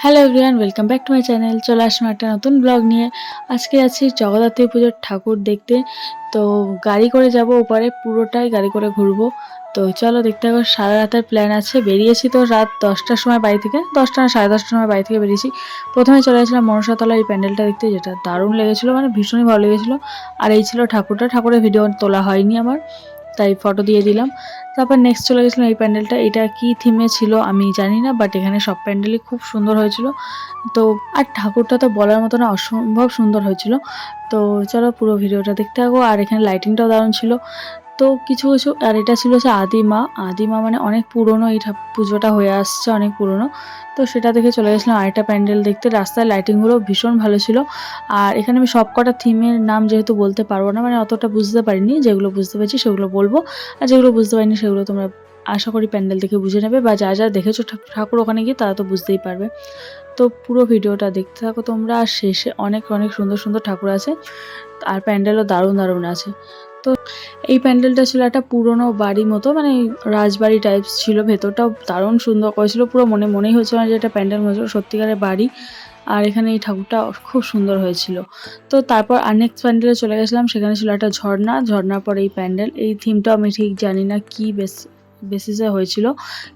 Hello everyone, welcome back to my channel. চলে আসলাম একটা নতুন ব্লগ নিয়ে। আজকে আছি জগদ্ধাত্রী পুজোর ঠাকুর দেখতে। তো গাড়ি করে যাব ওপারে, পুরোটাই গাড়ি করে ঘুরবো। তো চলো দেখতে থাকো। সারা রাতের প্ল্যান আছে। বেরিয়েছি তো রাত 10টার সময় বাড়ি থেকে, 10টা না 10:30টার সময় বাড়ি থেকে বেরিয়েছি। প্রথমে চলে গেছিলাম মনসাতলা এই প্যান্ডেলটা দেখতে, যেটা দারুণ লেগেছিলো, মানে ভীষণই ভালো লেগেছিলো। আর এই ছিল ঠাকুরটা। ঠাকুরের ভিডিও তোলা হয়নি আমার, তাই ফটো দিয়ে দিলাম। তারপর নেক্সট চলে গেছিলাম এই প্যান্ডেলটা। এটা কি থিমে ছিল আমি জানি না, বাট এখানে সব প্যান্ডেলই খুব সুন্দর হয়েছিল। তো আর ঠাকুরটা তো বলার মতো না, অসম্ভব সুন্দর হয়েছিল। তো চলো পুরো ভিডিওটা দেখতে থাকো। আর এখানে লাইটিংটাও দারুণ ছিল। তো কিছু কিছু, আর এটা ছিল হচ্ছে আদিমা। আদিমা মানে অনেক পুরনো, এই পুজোটা হয়ে আসছে অনেক পুরনো। তো সেটা দেখে চলে গেছিলাম আরেকটা প্যান্ডেল দেখতে। রাস্তায় লাইটিংগুলো ভীষণ ভালো ছিল। আর এখানে আমি সব কটা থিমের নাম যেহেতু বলতে পারবো না, মানে অতটা বুঝতে পারিনি, যেগুলো বুঝতে পেরেছি সেগুলো বলবো। আর যেগুলো বুঝতে পারিনি সেগুলো তোমরা আশা করি প্যান্ডেল দেখে বুঝে নেবে, বা যা যা দেখেছো ঠাকুর ওখানে গিয়ে তারা তো বুঝতেই পারবে। তো পুরো ভিডিওটা দেখতে থাকো তোমরা। আর শেষে অনেক অনেক সুন্দর সুন্দর ঠাকুর আছে, আর প্যান্ডেলও দারুণ দারুণ আছে। তো এই প্যান্ডেলটা ছিল একটা পুরনো বাড়ি মতো, মানে রাজবাড়ি টাইপস ছিল। ভেতরটাও দারুণ সুন্দর করেছিল, পুরো মনেই হচ্ছে না যে এটা প্যান্ডেল মতো সত্যিকারের বাড়ি। আর এখানে এই ঠাকুরটা খুব সুন্দর হয়েছিল। তো তারপর আর নেক্সট প্যান্ডেলে চলে গেছিলাম। সেখানে ছিল একটা ঝর্ণা, ঝর্ণার পর এই প্যান্ডেল। এই থিমটাও আমি ঠিক জানি না কি বেসিসে হয়েছিল,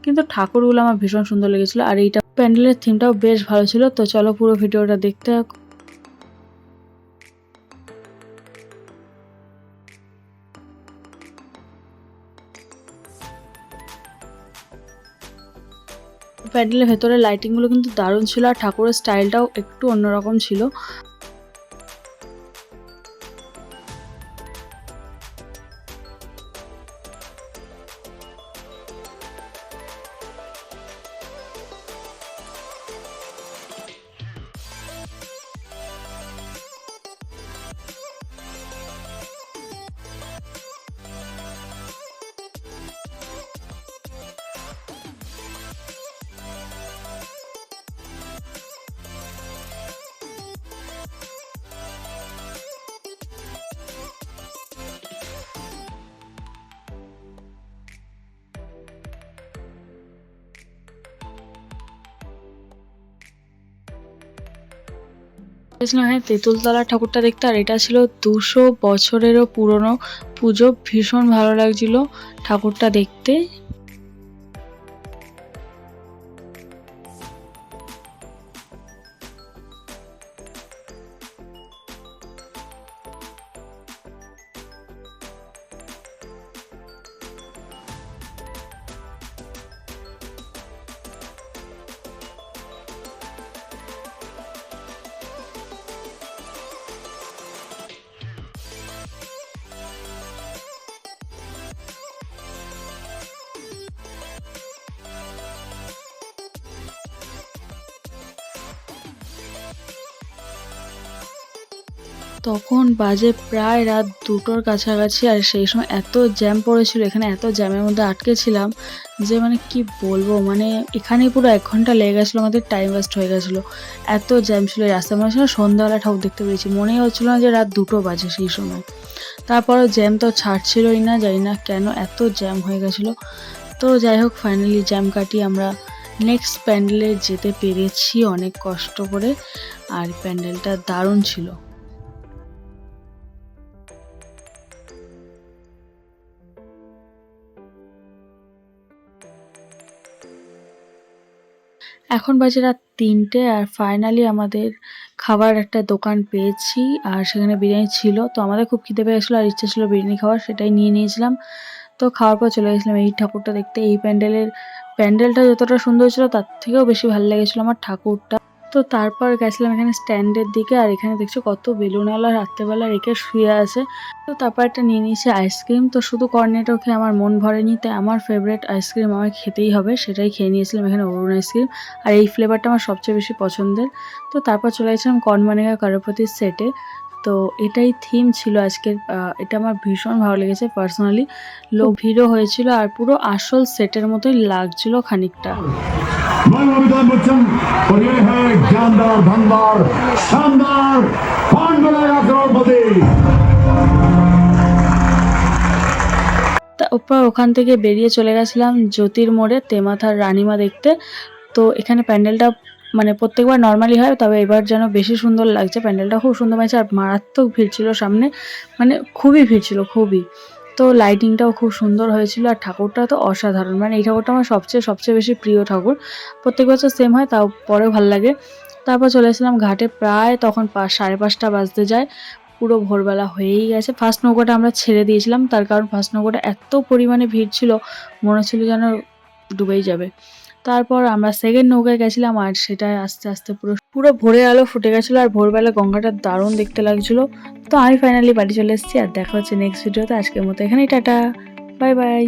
কিন্তু ঠাকুরগুলো আমার ভীষণ সুন্দর লেগেছিলো। আর এইটা প্যান্ডেলের থিমটাও বেশ ভালো ছিল। তো চলো পুরো ভিডিওটা দেখতে থাকো। প্যান্ডেলের ভেতরে লাইটিংগুলো কিন্তু দারুণ ছিল, আর ঠাকুরের স্টাইলটাও একটু অন্যরকম ছিল। গেছিলাম হ্যাঁ তেঁতুলতলা ঠাকুরটা দেখতে। আর এটা ছিল 200 বছরেরও পুরনো পুজো। ভীষণ ভালো লাগছিল ঠাকুরটা দেখতে। তখন বাজে প্রায় রাত 2টোর কাছাকাছি। আর সেই সময় এত জ্যাম পড়েছিল, এখানে এত জ্যামের মধ্যে আটকে ছিলাম যে মানে কি বলবো, মানে এখানেই পুরো 1 ঘন্টা লেগে গেছিলো, আমাদের টাইম ওয়েস্ট হয়ে গেছিলো। এত জ্যাম ছিল এই রাস্তায়, মনে হচ্ছিল সন্ধ্যাবেলা ঠাকুর দেখতে পেয়েছি, মনেই হচ্ছিল না যে রাত 2টো বাজে সেই সময়। তারপরও জ্যাম তো ছাড়ছিলই না, জানি না কেন এত জ্যাম হয়ে গেছিলো। তো যাই হোক, ফাইনালি জ্যাম কাটিয়ে আমরা নেক্সট প্যান্ডেলে যেতে পেরেছি অনেক কষ্ট করে। আর প্যান্ডেলটা দারুণ ছিল। এখন বাজে রাত 3টে। আর ফাইনালি আমাদের খাবার একটা দোকান পেয়েছি, আর সেখানে বিরিয়ানি ছিল। তো আমাদের খুব খিদে পেয়ে গেছিলো, আর ইচ্ছা ছিল বিরিয়ানি খাওয়ার, সেটাই নিয়ে নিয়েছিলাম। তো খাওয়ার পর চলে গেছিলাম এই ঠাকুরটা দেখতে। এই প্যান্ডেলটা যতটা সুন্দর ছিল তার থেকেও বেশি ভালো লেগেছিলো আমার ঠাকুরটা। তো তারপর গেছিলাম এখানে স্ট্যান্ডের দিকে। আর এখানে দেখছো কত বেলুনওয়ালা রাত্রেবেলা রেখে শুয়ে আছে। তো তারপর একটা নিয়ে নিয়েছি আইসক্রিম। তো শুধু কর্নেটো খেয়ে আমার মন ভরেনি, তাই আমার ফেভারিট আইসক্রিম আমার খেতেই হবে, সেটাই খেয়ে নিয়েছিলাম এখানে, অরুণ আইসক্রিম। আর এই ফ্লেভারটা আমার সবচেয়ে বেশি পছন্দের। তো তারপর চলে গেছিলাম কর্নমানিকা কারোপতির সেটে। তো এটাই থিম ছিল আজকের। এটা আমার ভীষণ ভালো লেগেছে পার্সোনালি। লোক ভিড়ও হয়েছিল, আর পুরো আসল সেটের মতোই লাগছিল খানিকটা। मैं अमिताभ बच्चन और ये है जानदार धनदार शानदार कौन बनेगा करोड़पति। তারপর ওখান থেকে বেরিয়ে চলে গেছিলাম জ্যোতির মোড়ে তেমাথার রানীমা দেখতে। তো এখানে প্যান্ডেলটা মানে প্রত্যেকবার নর্মালি হয়, তবে এবার যেন বেশি সুন্দর লাগছে। প্যান্ডেলটা খুব সুন্দর হয়েছে আর মারাত্মক ভিড় ছিল সামনে, মানে খুবই ভিড় ছিল, খুবই। তো লাইটিংটাও খুব সুন্দর হয়েছিল আর ঠাকুরটা তো অসাধারণ, মানে এই ঠাকুরটা আমার সবচেয়ে বেশি প্রিয় ঠাকুর। প্রত্যেক বছর সেম হয়, তাও পরেও ভালো লাগে। তারপর চলে এসেছিলাম ঘাটে, প্রায় তখন 5:30 বাজতে যায়, পুরো ভোরবেলা হয়েই গেছে। ফার্স্ট নৌকাটা আমরা ছেড়ে দিয়েছিলাম, তার কারণ ফার্স্ট নৌকাটা এত পরিমাণে ভিড় ছিল, মনে হচ্ছিল যেন ডুবেই যাবে। তারপর আমরা সেকেন্ড নৌকায় গেছিলাম আর সেটা আস্তে আস্তে পুরো পুরো ভোরের আলো ফুটে গেছিলো আর ভোরবেলা গঙ্গাটা দারুণ দেখতে লাগছিল। তো আমি ফাইনালি বাড়ি চলে এসেছি আর দেখা হচ্ছে নেক্সট ভিডিওতে। আজকের মতো এখানেই টাটা, বাই বাই।